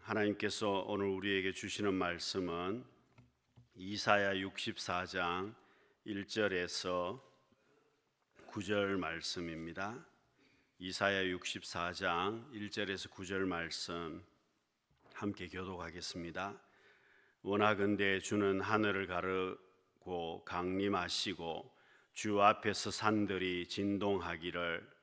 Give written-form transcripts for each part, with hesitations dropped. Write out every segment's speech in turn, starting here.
하나님께서 오늘 우리에게 주시는 말씀은 이사야 64장 1절에서 9절 말씀입니다. 이사야 64장 1절에서 9절 말씀 함께 교독하겠습니다. 원하건대 주는 하늘을 가르고 강림하시고 주 앞에서 산들이 진동하기를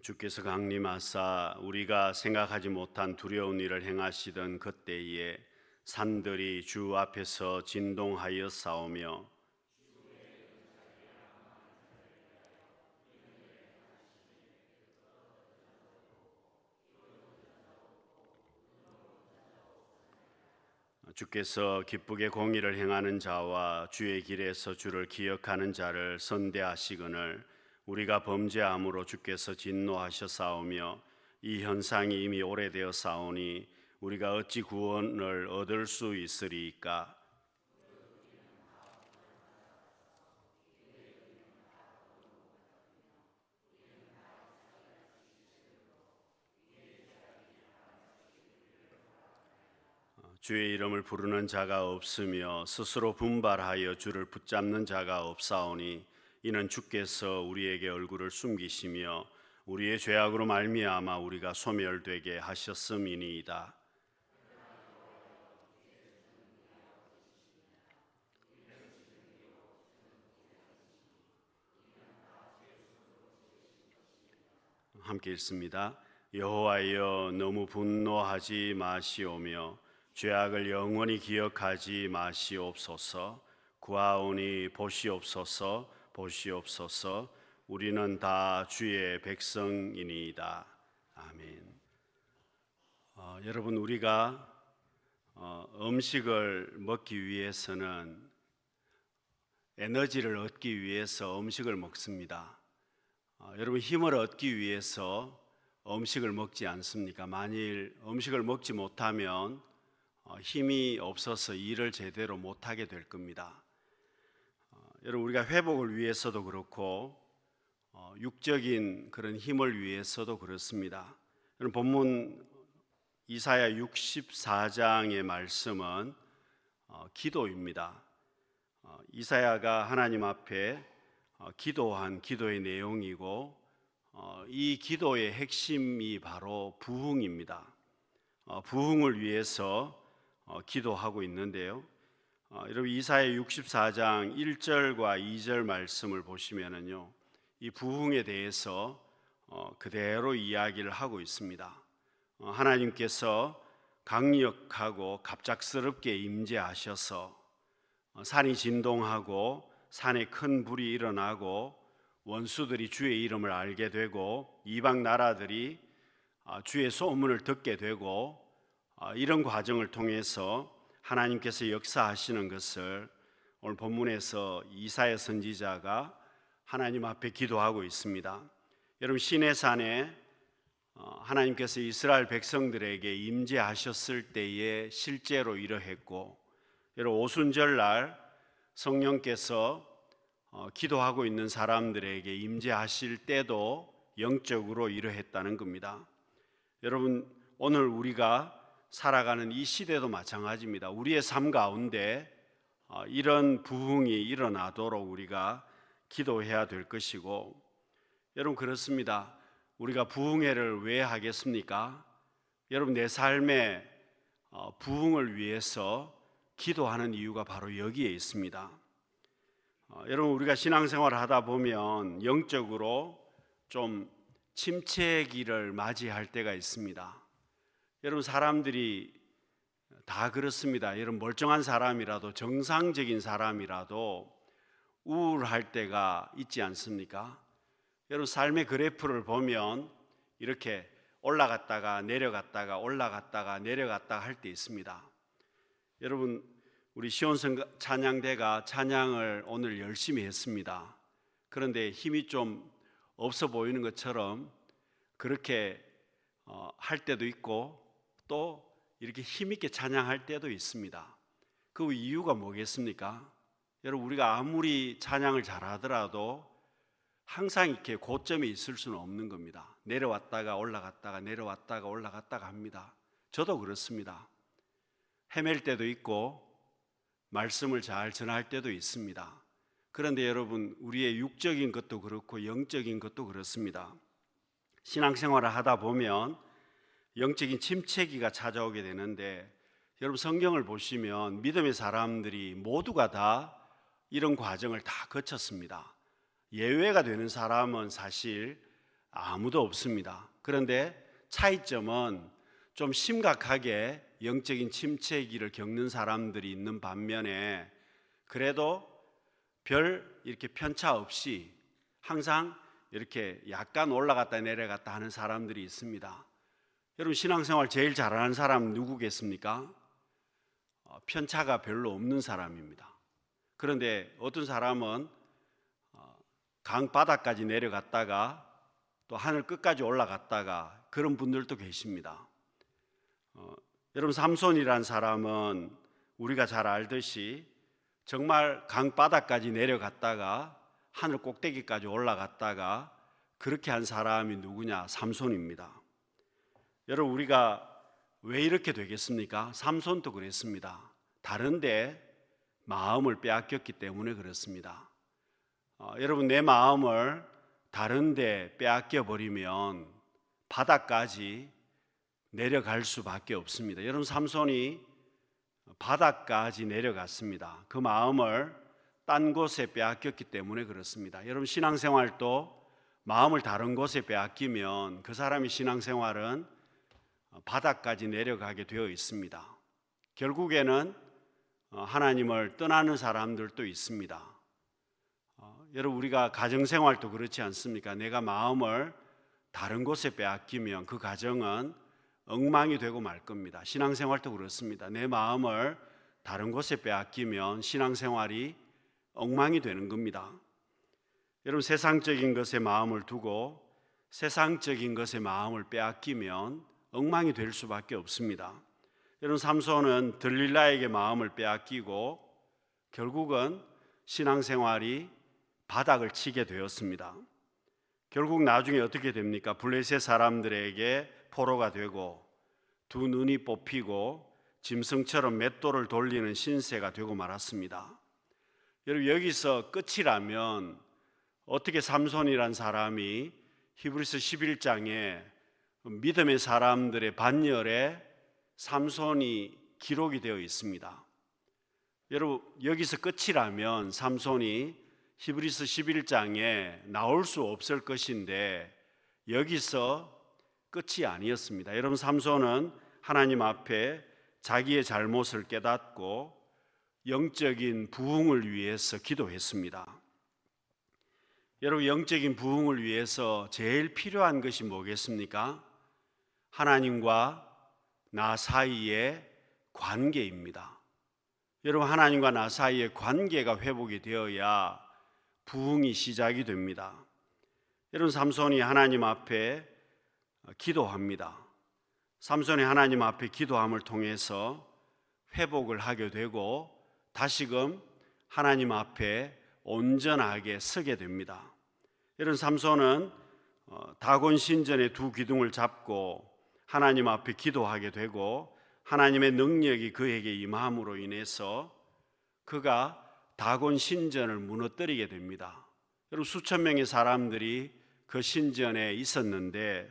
주께서 강림하사 우리가 생각하지 못한 두려운 일을 행하시던 그때에 산들이 주 앞에서 진동하여 싸우며 주께서 기쁘게 공의를 행하는 자와 주의 길에서 주를 기억하는 자를 선대하시거늘 우리가 범죄함으로 주께서 진노하셨사오며 이 현상이 이미 오래되어 싸우니 우리가 어찌 구원을 얻을 수 있으리이까. 주의 이름을 부르는 자가 없으며 스스로 분발하여 주를 붙잡는 자가 없사오니 이는 주께서 우리에게 얼굴을 숨기시며 우리의 죄악으로 말미암아 우리가 소멸되게 하셨음이니이다. 함께 읽습니다. 여호와여 너무 분노하지 마시오며 죄악을 영원히 기억하지 마시옵소서. 구하오니 보시옵소서. 보시옵소서. 우리는 다 주의 백성이니이다. 아멘. 여러분, 우리가 음식을 먹기 위해서는 에너지를 얻기 위해서 음식을 먹습니다. 여러분, 힘을 얻기 위해서 음식을 먹지 않습니까? 만일 음식을 먹지 못하면 힘이 없어서 일을 제대로 못하게 될 겁니다. 여러분, 우리가 회복을 위해서도 그렇고 육적인 그런 힘을 위해서도 그렇습니다. 여러분, 본문 이사야 64장의 말씀은 기도입니다. 이사야가 하나님 앞에 기도한 기도의 내용이고 이 기도의 핵심이 바로 부흥입니다. 부흥을 위해서 기도하고 있는데요. 여러분, 이사야 64장 1절과 2절 말씀을 보시면은요, 이 부흥에 대해서 그대로 이야기를 하고 있습니다. 하나님께서 강력하고 갑작스럽게 임재하셔서 산이 진동하고 산에 큰 불이 일어나고 원수들이 주의 이름을 알게 되고 이방 나라들이 주의 소문을 듣게 되고 이런 과정을 통해서 하나님께서 역사하시는 것을 오늘 본문에서 이사야 선지자가 하나님 앞에 기도하고 있습니다. 여러분, 시내산에 하나님께서 이스라엘 백성들에게 임재하셨을 때에 실제로 이러했고, 여러분, 오순절날 성령께서 기도하고 있는 사람들에게 임재하실 때도 영적으로 이러했다는 겁니다. 여러분, 오늘 우리가 살아가는 이 시대도 마찬가지입니다. 우리의 삶 가운데 이런 부흥이 일어나도록 우리가 기도해야 될 것이고, 여러분, 그렇습니다. 우리가 부흥회를 왜 하겠습니까? 여러분, 내 삶의 부흥을 위해서 기도하는 이유가 바로 여기에 있습니다. 여러분, 우리가 신앙생활을 하다 보면 영적으로 좀 침체기를 맞이할 때가 있습니다. 여러분, 사람들이 다 그렇습니다. 여러분, 멀쩡한 사람이라도, 정상적인 사람이라도 우울할 때가 있지 않습니까? 여러분, 삶의 그래프를 보면 이렇게 올라갔다가 내려갔다가 올라갔다가 내려갔다가 할 때 있습니다. 여러분, 우리 시온성 찬양대가 찬양을 오늘 열심히 했습니다. 그런데 힘이 좀 없어 보이는 것처럼 그렇게 할 때도 있고 또 이렇게 힘있게 찬양할 때도 있습니다. 그 이유가 뭐겠습니까? 여러분, 우리가 아무리 찬양을 잘하더라도 항상 이렇게 고점에 있을 수는 없는 겁니다. 내려왔다가 올라갔다가 내려왔다가 올라갔다가 합니다. 저도 그렇습니다. 헤맬 때도 있고 말씀을 잘 전할 때도 있습니다. 그런데 여러분, 우리의 육적인 것도 그렇고 영적인 것도 그렇습니다. 신앙생활을 하다 보면 영적인 침체기가 찾아오게 되는데, 여러분 성경을 보시면 믿음의 사람들이 모두가 다 이런 과정을 다 거쳤습니다. 예외가 되는 사람은 사실 아무도 없습니다. 그런데 차이점은 좀 심각하게 영적인 침체기를 겪는 사람들이 있는 반면에, 그래도 별 이렇게 편차 없이 항상 이렇게 약간 올라갔다 내려갔다 하는 사람들이 있습니다. 여러분, 신앙생활 제일 잘하는 사람은 누구겠습니까? 편차가 별로 없는 사람입니다. 그런데 어떤 사람은 강 바닥까지 내려갔다가 또 하늘 끝까지 올라갔다가 그런 분들도 계십니다. 여러분, 삼손이란 사람은 우리가 잘 알듯이 정말 강 바닥까지 내려갔다가 하늘 꼭대기까지 올라갔다가 그렇게 한 사람이 누구냐? 삼손입니다. 여러분, 우리가 왜 이렇게 되겠습니까? 삼손도 그랬습니다. 다른데 마음을 빼앗겼기 때문에 그렇습니다. 여러분, 내 마음을 다른데 빼앗겨 버리면 바닥까지 내려갈 수밖에 없습니다. 여러분, 삼손이 바닥까지 내려갔습니다. 그 마음을 딴 곳에 빼앗겼기 때문에 그렇습니다. 여러분, 신앙생활도 마음을 다른 곳에 빼앗기면 그 사람의 신앙생활은 바닥까지 내려가게 되어 있습니다. 결국에는 하나님을 떠나는 사람들도 있습니다. 여러분, 우리가 가정생활도 그렇지 않습니까? 내가 마음을 다른 곳에 빼앗기면 그 가정은 엉망이 되고 말 겁니다. 신앙생활도 그렇습니다. 내 마음을 다른 곳에 빼앗기면 신앙생활이 엉망이 되는 겁니다. 여러분, 세상적인 것에 마음을 두고 세상적인 것에 마음을 빼앗기면 엉망이 될 수밖에 없습니다. 여러분, 삼손은 들릴라에게 마음을 빼앗기고 결국은 신앙생활이 바닥을 치게 되었습니다. 결국 나중에 어떻게 됩니까? 블레셋 사람들에게 포로가 되고 두 눈이 뽑히고 짐승처럼 맷돌을 돌리는 신세가 되고 말았습니다. 여러분, 여기서 끝이라면 어떻게 삼손이란 사람이 히브리서 11장에 믿음의 사람들의 반열에 삼손이 기록이 되어 있습니다. 여러분, 여기서 끝이라면 삼손이 히브리서 11장에 나올 수 없을 것인데 여기서 끝이 아니었습니다. 여러분, 삼손은 하나님 앞에 자기의 잘못을 깨닫고 영적인 부흥을 위해서 기도했습니다. 여러분, 영적인 부흥을 위해서 제일 필요한 것이 뭐겠습니까? 하나님과 나 사이의 관계입니다. 여러분, 하나님과 나 사이의 관계가 회복이 되어야 부흥이 시작이 됩니다. 여러분, 삼손이 하나님 앞에 기도합니다. 삼손이 하나님 앞에 기도함을 통해서 회복을 하게 되고 다시금 하나님 앞에 온전하게 서게 됩니다. 여러분, 삼손은 다곤 신전의 두 기둥을 잡고 하나님 앞에 기도하게 되고 하나님의 능력이 그에게 임함으로 인해서 그가 다곤 신전을 무너뜨리게 됩니다. 여러분, 수천 명의 사람들이 그 신전에 있었는데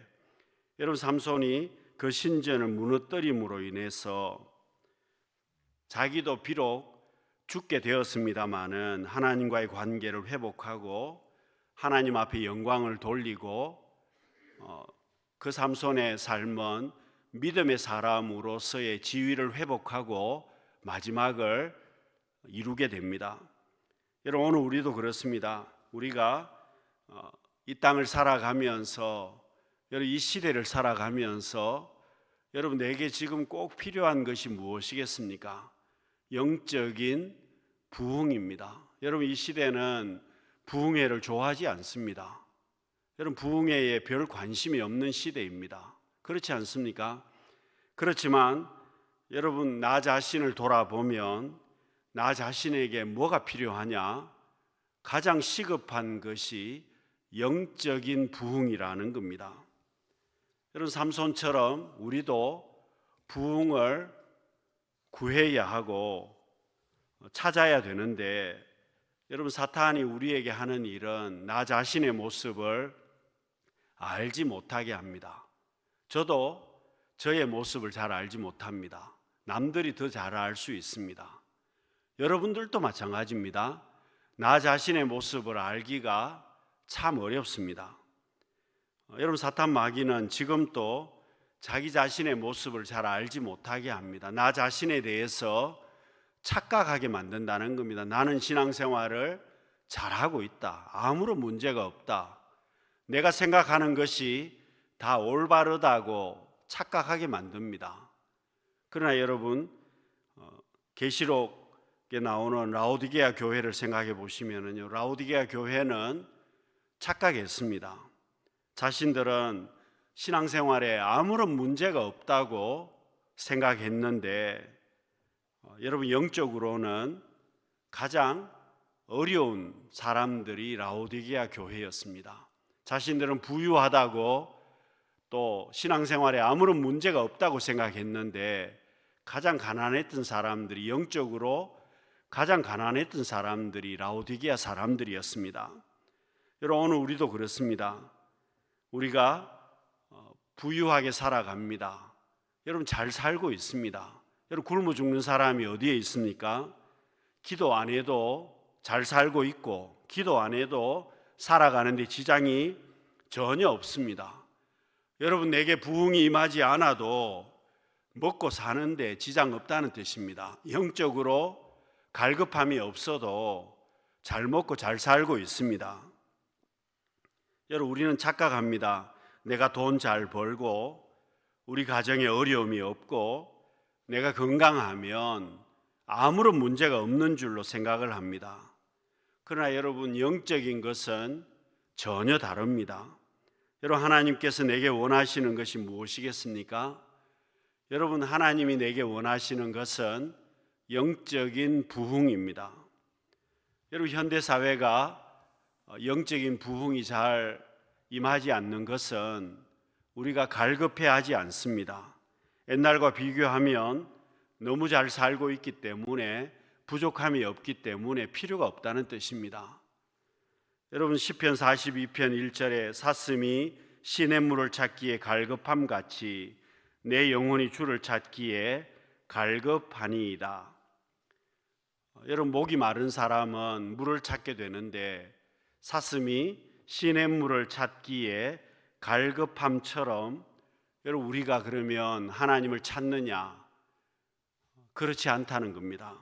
여러분, 삼손이 그 신전을 무너뜨림으로 인해서 자기도 비록 죽게 되었습니다마는 하나님과의 관계를 회복하고 하나님 앞에 영광을 돌리고 그 삼손의 삶은 믿음의 사람으로서의 지위를 회복하고 마지막을 이루게 됩니다. 여러분, 오늘 우리도 그렇습니다. 우리가 이 땅을 살아가면서 여러분, 이 시대를 살아가면서 여러분, 내게 지금 꼭 필요한 것이 무엇이겠습니까? 영적인 부흥입니다. 여러분, 이 시대는 부흥회를 좋아하지 않습니다. 여러분, 부흥회에 별 관심이 없는 시대입니다. 그렇지 않습니까? 그렇지만 여러분, 나 자신을 돌아보면 나 자신에게 뭐가 필요하냐? 가장 시급한 것이 영적인 부흥이라는 겁니다. 여러분, 삼손처럼 우리도 부흥을 구해야 하고 찾아야 되는데, 여러분, 사탄이 우리에게 하는 일은 나 자신의 모습을 알지 못하게 합니다. 저도 저의 모습을 잘 알지 못합니다. 남들이 더 잘 알 수 있습니다. 여러분들도 마찬가지입니다. 나 자신의 모습을 알기가 참 어렵습니다. 여러분, 사탄 마귀는 지금도 자기 자신의 모습을 잘 알지 못하게 합니다. 나 자신에 대해서 착각하게 만든다는 겁니다. 나는 신앙생활을 잘하고 있다. 아무런 문제가 없다. 내가 생각하는 것이 다 올바르다고 착각하게 만듭니다. 그러나 여러분, 계시록에 나오는 라오디게아 교회를 생각해 보시면요, 라오디게아 교회는 착각했습니다. 자신들은 신앙생활에 아무런 문제가 없다고 생각했는데, 여러분, 영적으로는 가장 어려운 사람들이 라오디게아 교회였습니다. 자신들은 부유하다고 또 신앙생활에 아무런 문제가 없다고 생각했는데, 가장 가난했던 사람들이, 영적으로 가장 가난했던 사람들이 라오디게아 사람들이었습니다. 여러분, 오늘 우리도 그렇습니다. 우리가 부유하게 살아갑니다. 여러분, 잘 살고 있습니다. 여러분, 굶어 죽는 사람이 어디에 있습니까? 기도 안 해도 잘 살고 있고, 기도 안 해도 살아가는데 지장이 전혀 없습니다. 여러분, 내게 부흥이 임하지 않아도 먹고 사는데 지장 없다는 뜻입니다. 영적으로 갈급함이 없어도 잘 먹고 잘 살고 있습니다. 여러분, 우리는 착각합니다. 내가 돈 잘 벌고 우리 가정에 어려움이 없고 내가 건강하면 아무런 문제가 없는 줄로 생각을 합니다. 그러나 여러분, 영적인 것은 전혀 다릅니다. 여러분, 하나님께서 내게 원하시는 것이 무엇이겠습니까? 여러분, 하나님이 내게 원하시는 것은 영적인 부흥입니다. 여러분, 현대사회가 영적인 부흥이 잘 임하지 않는 것은 우리가 갈급해하지 않습니다. 옛날과 비교하면 너무 잘 살고 있기 때문에, 부족함이 없기 때문에 필요가 없다는 뜻입니다. 여러분, 시편 42편 1절에 사슴이 시냇물을 찾기에 갈급함 같이 내 영혼이 주를 찾기에 갈급하니이다. 여러분, 목이 마른 사람은 물을 찾게 되는데, 사슴이 시냇물을 찾기에 갈급함처럼 여러분, 우리가 그러면 하나님을 찾느냐? 그렇지 않다는 겁니다.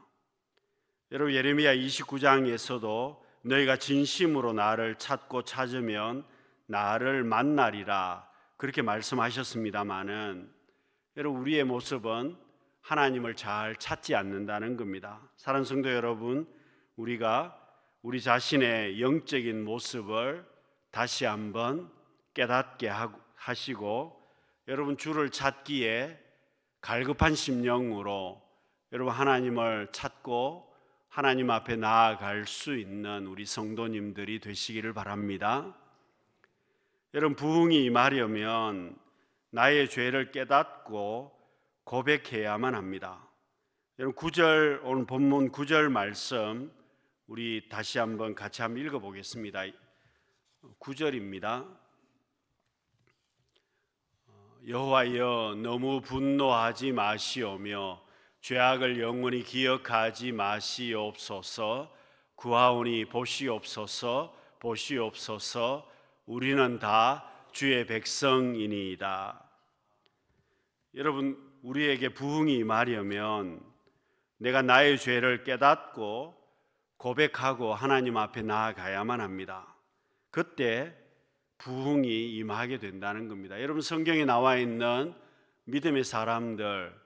여러분, 예레미야 29장에서도 너희가 진심으로 나를 찾고 찾으면 나를 만나리라, 그렇게 말씀하셨습니다마는, 여러분, 우리의 모습은 하나님을 잘 찾지 않는다는 겁니다. 사랑하는 성도 여러분, 우리가 우리 자신의 영적인 모습을 다시 한번 깨닫게 하시고, 여러분, 주를 찾기에 갈급한 심령으로 여러분, 하나님을 찾고 하나님 앞에 나아갈 수 있는 우리 성도님들이 되시기를 바랍니다. 여러분, 부흥이 임하려면 나의 죄를 깨닫고 고백해야만 합니다. 여러분, 9절, 오늘 본문 9절 말씀 우리 다시 한번 같이 한번 읽어보겠습니다. 9절입니다. 여호와여, 너무 분노하지 마시오며 죄악을 영원히 기억하지 마시옵소서. 구하오니 보시옵소서, 보시옵소서. 우리는 다 주의 백성이니이다. 여러분, 우리에게 부흥이 임하려면 내가 나의 죄를 깨닫고 고백하고 하나님 앞에 나아가야만 합니다. 그때 부흥이 임하게 된다는 겁니다. 여러분, 성경에 나와 있는 믿음의 사람들,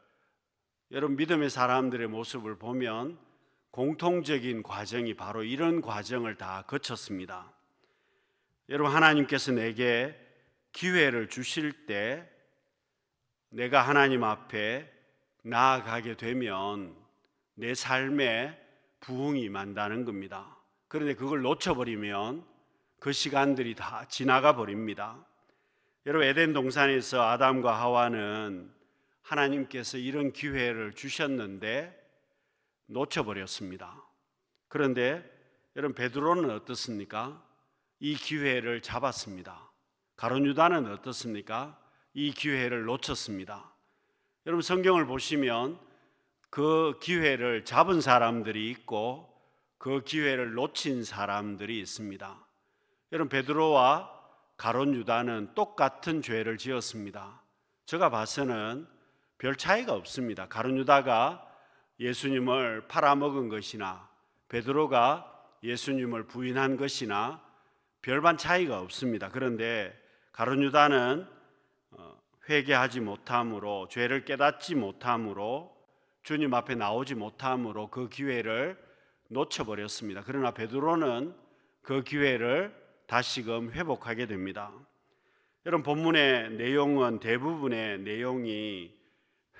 여러분, 믿음의 사람들의 모습을 보면 공통적인 과정이 바로 이런 과정을 다 거쳤습니다. 여러분, 하나님께서 내게 기회를 주실 때 내가 하나님 앞에 나아가게 되면 내 삶에 부흥이 임한다는 겁니다. 그런데 그걸 놓쳐버리면 그 시간들이 다 지나가 버립니다. 여러분, 에덴 동산에서 아담과 하와는 하나님께서 이런 기회를 주셨는데 놓쳐버렸습니다. 그런데 여러분, 베드로는 어떻습니까? 이 기회를 잡았습니다. 가룟 유다는 어떻습니까? 이 기회를 놓쳤습니다. 여러분, 성경을 보시면 그 기회를 잡은 사람들이 있고 그 기회를 놓친 사람들이 있습니다. 여러분, 베드로와 가룟 유다는 똑같은 죄를 지었습니다. 제가 봐서는 별 차이가 없습니다. 가룟 유다가 예수님을 팔아먹은 것이나 베드로가 예수님을 부인한 것이나 별반 차이가 없습니다. 그런데 가룟 유다는 회개하지 못함으로, 죄를 깨닫지 못함으로, 주님 앞에 나오지 못함으로 그 기회를 놓쳐버렸습니다. 그러나 베드로는 그 기회를 다시금 회복하게 됩니다. 여러분, 본문의 내용은 대부분의 내용이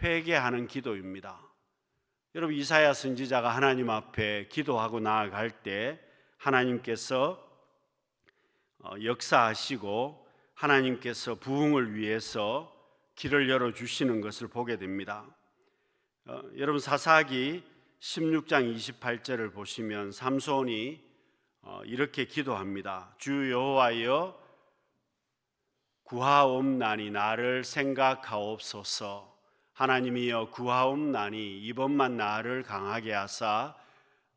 회개하는 기도입니다. 여러분, 이사야 선지자가 하나님 앞에 기도하고 나아갈 때 하나님께서 역사하시고 하나님께서 부흥을 위해서 길을 열어주시는 것을 보게 됩니다. 여러분, 사사기 16장 28절을 보시면 삼손이 이렇게 기도합니다. 주 여호와여, 구하옵나니 나를 생각하옵소서. 하나님이여, 구하옵나니 이번만 나를 강하게 하사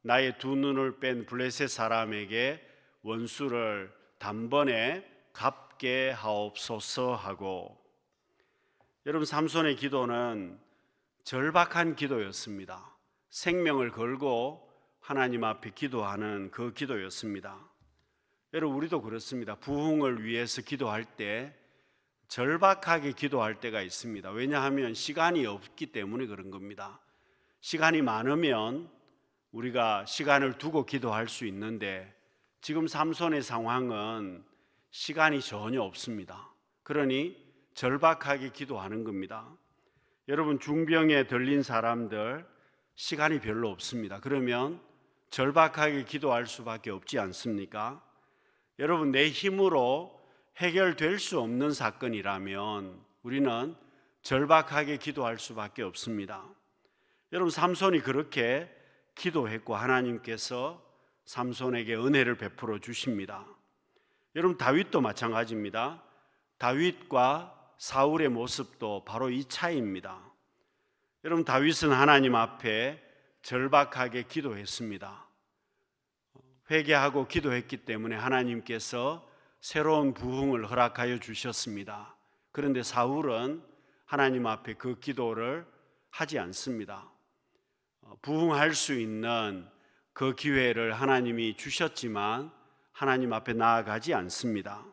나의 두 눈을 뺀 블레셋 사람에게 원수를 단번에 갚게 하옵소서 하고, 여러분, 삼손의 기도는 절박한 기도였습니다. 생명을 걸고 하나님 앞에 기도하는 그 기도였습니다. 여러분, 우리도 그렇습니다. 부흥을 위해서 기도할 때 절박하게 기도할 때가 있습니다. 왜냐하면 시간이 없기 때문에 그런 겁니다. 시간이 많으면 우리가 시간을 두고 기도할 수 있는데 지금 삼손의 상황은 시간이 전혀 없습니다. 그러니 절박하게 기도하는 겁니다. 여러분, 중병에 들린 사람들 시간이 별로 없습니다. 그러면 절박하게 기도할 수밖에 없지 않습니까? 여러분, 내 힘으로 해결될 수 없는 사건이라면 우리는 절박하게 기도할 수밖에 없습니다. 여러분, 삼손이 그렇게 기도했고 하나님께서 삼손에게 은혜를 베풀어 주십니다. 여러분, 다윗도 마찬가지입니다. 다윗과 사울의 모습도 바로 이 차이입니다. 여러분, 다윗은 하나님 앞에 절박하게 기도했습니다. 회개하고 기도했기 때문에 하나님께서 새로운 부흥을 허락하여 주셨습니다. 그런데 사울은 하나님 앞에 그 기도를 하지 않습니다. 부흥할 수 있는 그 기회를 하나님이 주셨지만 하나님 앞에 나아가지 않습니다.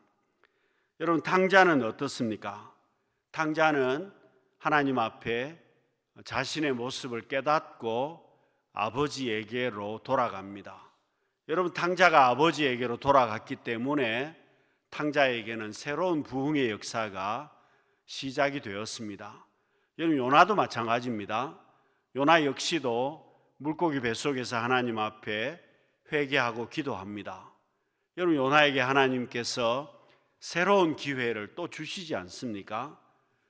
여러분, 탕자는 어떻습니까? 탕자는 하나님 앞에 자신의 모습을 깨닫고 아버지에게로 돌아갑니다. 여러분, 탕자가 아버지에게로 돌아갔기 때문에 탕자에게는 새로운 부흥의 역사가 시작이 되었습니다. 여러분, 요나도 마찬가지입니다. 요나 역시도 물고기 뱃속에서 하나님 앞에 회개하고 기도합니다. 여러분, 요나에게 하나님께서 새로운 기회를 또 주시지 않습니까?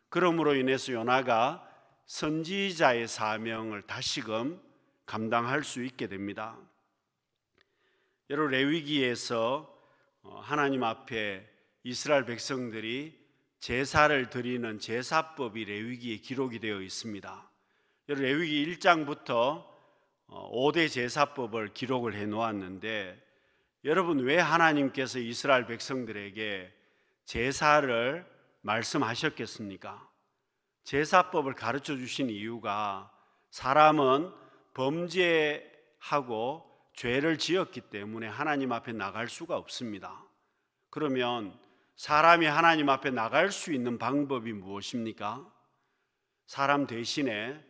그러므로 인해서 요나가 선지자의 사명을 다시금 감당할 수 있게 됩니다. 여러분, 레위기에서 하나님 앞에 이스라엘 백성들이 제사를 드리는 제사법이 레위기에 기록이 되어 있습니다. 여러분, 레위기 1장부터 5대 제사법을 기록을 해 놓았는데, 여러분, 왜 하나님께서 이스라엘 백성들에게 제사를 말씀하셨겠습니까? 제사법을 가르쳐 주신 이유가 사람은 범죄하고 죄를 지었기 때문에 하나님 앞에 나갈 수가 없습니다. 그러면 사람이 하나님 앞에 나갈 수 있는 방법이 무엇입니까? 사람 대신에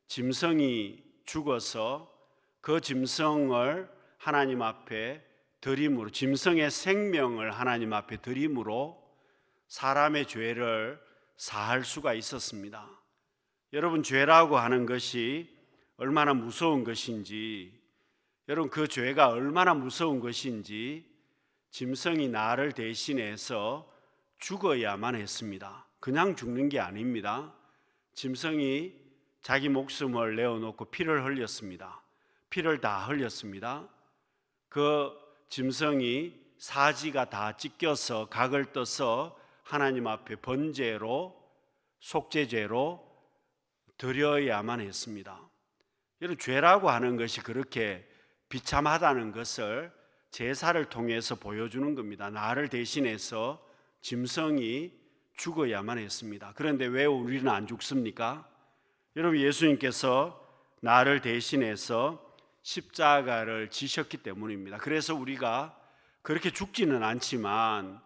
짐승이 죽어서 그 짐승을 하나님 앞에 드림으로, 짐승의 생명을 하나님 앞에 드림으로 사람의 죄를 사할 수가 있었습니다. 여러분, 죄라고 하는 것이 얼마나 무서운 것인지 여러분, 그 죄가 얼마나 무서운 것인지 짐승이 나를 대신해서 죽어야만 했습니다. 그냥 죽는 게 아닙니다. 짐승이 자기 목숨을 내어놓고 피를 흘렸습니다. 피를 다 흘렸습니다. 그 짐승이 사지가 다 찢겨서 각을 떠서 하나님 앞에 번제로, 속죄제로 드려야만 했습니다. 여러분, 죄라고 하는 것이 그렇게 비참하다는 것을 제사를 통해서 보여주는 겁니다. 나를 대신해서 짐승이 죽어야만 했습니다. 그런데 왜 우리는 안 죽습니까? 여러분, 예수님께서 나를 대신해서 십자가를 지셨기 때문입니다. 그래서 우리가 그렇게 죽지는 않지만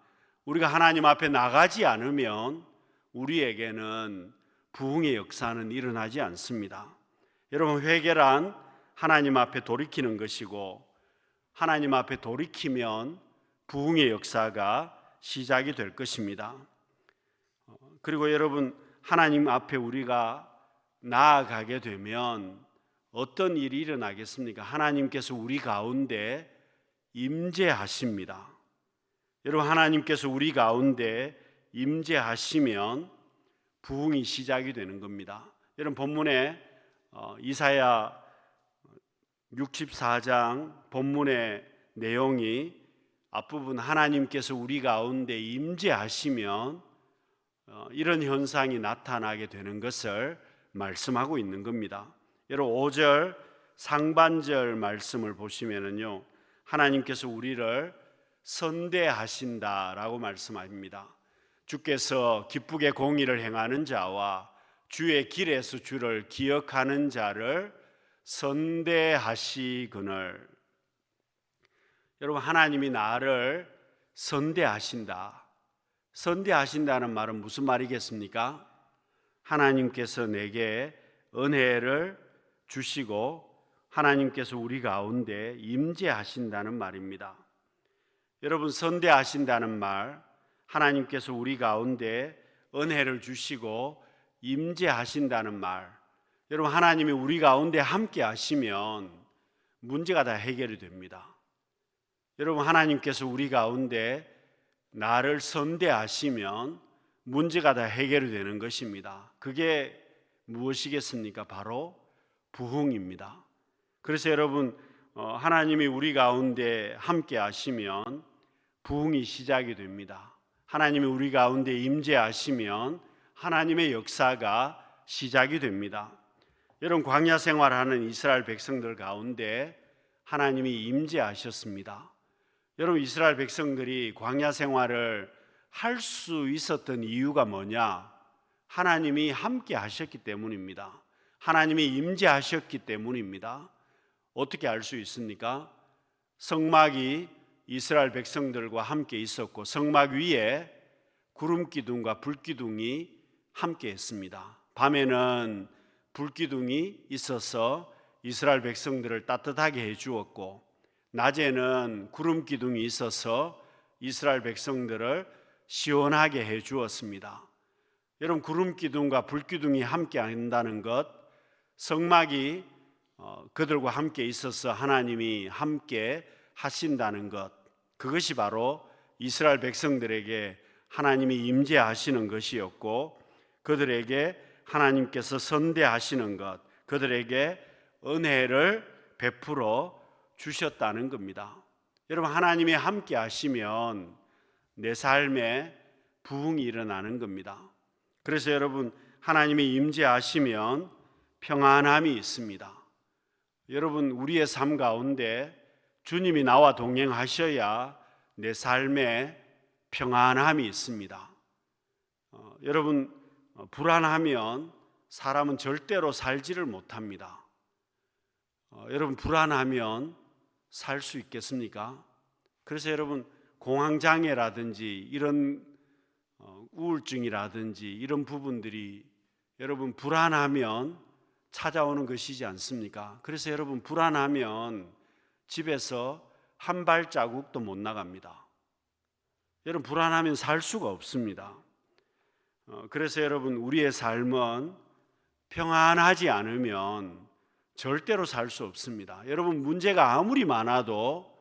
우리가 하나님 앞에 나가지 않으면 우리에게는 부흥의 역사는 일어나지 않습니다. 여러분, 회개란 하나님 앞에 돌이키는 것이고 하나님 앞에 돌이키면 부흥의 역사가 시작이 될 것입니다. 그리고 여러분, 하나님 앞에 우리가 나아가게 되면 어떤 일이 일어나겠습니까? 하나님께서 우리 가운데 임재하십니다. 여러분, 하나님께서 우리 가운데 임재하시면 부흥이 시작이 되는 겁니다. 여러분, 본문에 이사야 64장 본문의 내용이 앞부분 하나님께서 우리 가운데 임재하시면 이런 현상이 나타나게 되는 것을 말씀하고 있는 겁니다. 여러분, 5절 상반절 말씀을 보시면은요, 하나님께서 우리를 선대하신다라고 말씀합니다. 주께서 기쁘게 공의를 행하는 자와 주의 길에서 주를 기억하는 자를 선대하시거늘. 여러분, 하나님이 나를 선대하신다. 선대하신다는 말은 무슨 말이겠습니까? 하나님께서 내게 은혜를 주시고 하나님께서 우리 가운데 임재하신다는 말입니다. 여러분, 선대하신다는 말, 하나님께서 우리 가운데 은혜를 주시고 임재하신다는 말, 여러분, 하나님이 우리 가운데 함께 하시면 문제가 다 해결이 됩니다. 여러분, 하나님께서 우리 가운데 나를 선대하시면 문제가 다 해결이 되는 것입니다. 그게 무엇이겠습니까? 바로 부흥입니다. 그래서 여러분, 하나님이 우리 가운데 함께 하시면 부흥이 시작이 됩니다. 하나님이 우리 가운데 임재하시면 하나님의 역사가 시작이 됩니다. 여러분, 광야 생활하는 이스라엘 백성들 가운데 하나님이 임재하셨습니다. 여러분, 이스라엘 백성들이 광야 생활을 할 수 있었던 이유가 뭐냐? 하나님이 함께 하셨기 때문입니다. 하나님이 임재하셨기 때문입니다. 어떻게 알 수 있습니까? 성막이 이스라엘 백성들과 함께 있었고 성막 위에 구름 기둥과 불 기둥이 함께 했습니다. 밤에는 불 기둥이 있어서 이스라엘 백성들을 따뜻하게 해 주었고 낮에는 구름 기둥이 있어서 이스라엘 백성들을 시원하게 해 주었습니다. 여러분, 구름 기둥과 불 기둥이 함께 한다는 것, 성막이 그들과 함께 있어서 하나님이 함께 하신다는 것, 그것이 바로 이스라엘 백성들에게 하나님이 임재하시는 것이었고 그들에게 하나님께서 선대하시는 것, 그들에게 은혜를 베풀어 주셨다는 겁니다. 여러분, 하나님이 함께 하시면 내 삶에 부흥이 일어나는 겁니다. 그래서 여러분, 하나님이 임재하시면 평안함이 있습니다. 여러분, 우리의 삶 가운데 주님이 나와 동행하셔야 내 삶에 평안함이 있습니다. 여러분, 불안하면 사람은 절대로 살지를 못합니다. 여러분, 불안하면 살 수 있겠습니까? 그래서 여러분, 공황장애라든지 이런 우울증이라든지 이런 부분들이 여러분 불안하면 찾아오는 것이지 않습니까? 그래서 여러분, 불안하면 집에서 한 발자국도 못 나갑니다. 여러분, 불안하면 살 수가 없습니다. 그래서 여러분, 우리의 삶은 평안하지 않으면 절대로 살 수 없습니다. 여러분, 문제가 아무리 많아도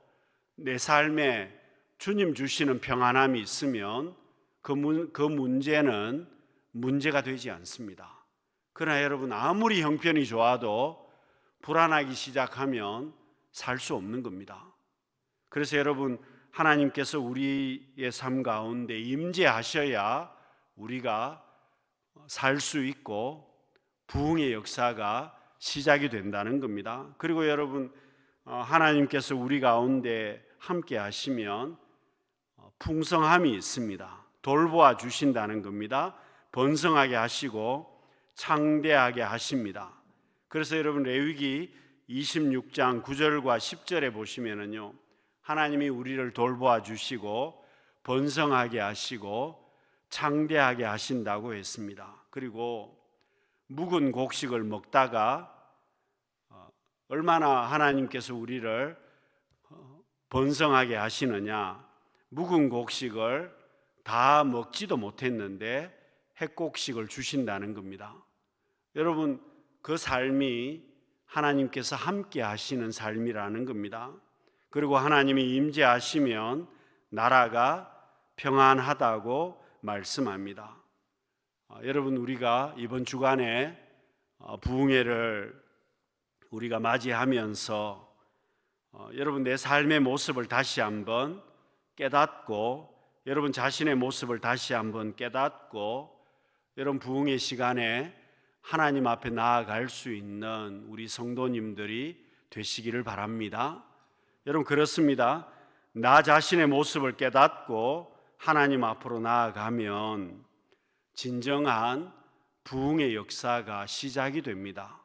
내 삶에 주님 주시는 평안함이 있으면 그 문제는 문제가 되지 않습니다. 그러나 여러분, 아무리 형편이 좋아도 불안하기 시작하면 살 수 없는 겁니다. 그래서 여러분, 하나님께서 우리의 삶 가운데 임재하셔야 우리가 살 수 있고 부흥의 역사가 시작이 된다는 겁니다. 그리고 여러분, 하나님께서 우리 가운데 함께 하시면 풍성함이 있습니다. 돌보아 주신다는 겁니다. 번성하게 하시고 창대하게 하십니다. 그래서 여러분, 레위기 26장 9절과 10절에 보시면은요, 하나님이 우리를 돌보아 주시고 번성하게 하시고 창대하게 하신다고 했습니다. 그리고 묵은 곡식을 먹다가 얼마나 하나님께서 우리를 번성하게 하시느냐, 묵은 곡식을 다 먹지도 못했는데 핵곡식을 주신다는 겁니다. 여러분, 그 삶이 하나님께서 함께 하시는 삶이라는 겁니다. 그리고 하나님이 임재하시면 나라가 평안하다고 말씀합니다. 여러분, 우리가 이번 주간에 부흥회를 우리가 맞이하면서 여러분, 내 삶의 모습을 다시 한번 깨닫고, 여러분 자신의 모습을 다시 한번 깨닫고, 여러분 부흥회 시간에 하나님 앞에 나아갈 수 있는 우리 성도님들이 되시기를 바랍니다. 여러분, 그렇습니다. 나 자신의 모습을 깨닫고 하나님 앞으로 나아가면 진정한 부흥의 역사가 시작이 됩니다.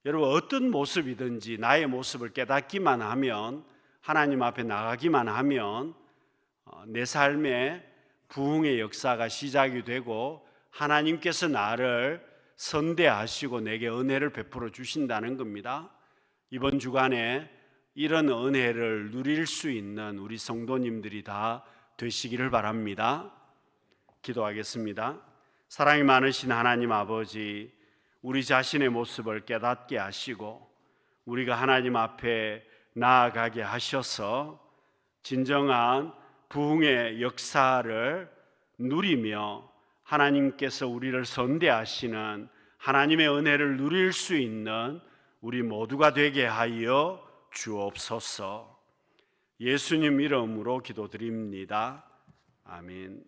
여러분, 어떤 모습이든지 나의 모습을 깨닫기만 하면, 하나님 앞에 나가기만 하면 내 삶에 부흥의 역사가 시작이 되고 하나님께서 나를 선대하시고 내게 은혜를 베풀어 주신다는 겁니다. 이번 주간에 이런 은혜를 누릴 수 있는 우리 성도님들이 다 되시기를 바랍니다. 기도하겠습니다. 사랑이 많으신 하나님 아버지, 우리 자신의 모습을 깨닫게 하시고 우리가 하나님 앞에 나아가게 하셔서 진정한 부흥의 역사를 누리며 하나님께서 우리를 선대하시는 하나님의 은혜를 누릴 수 있는 우리 모두가 되게 하여 주옵소서. 예수님 이름으로 기도드립니다. 아멘.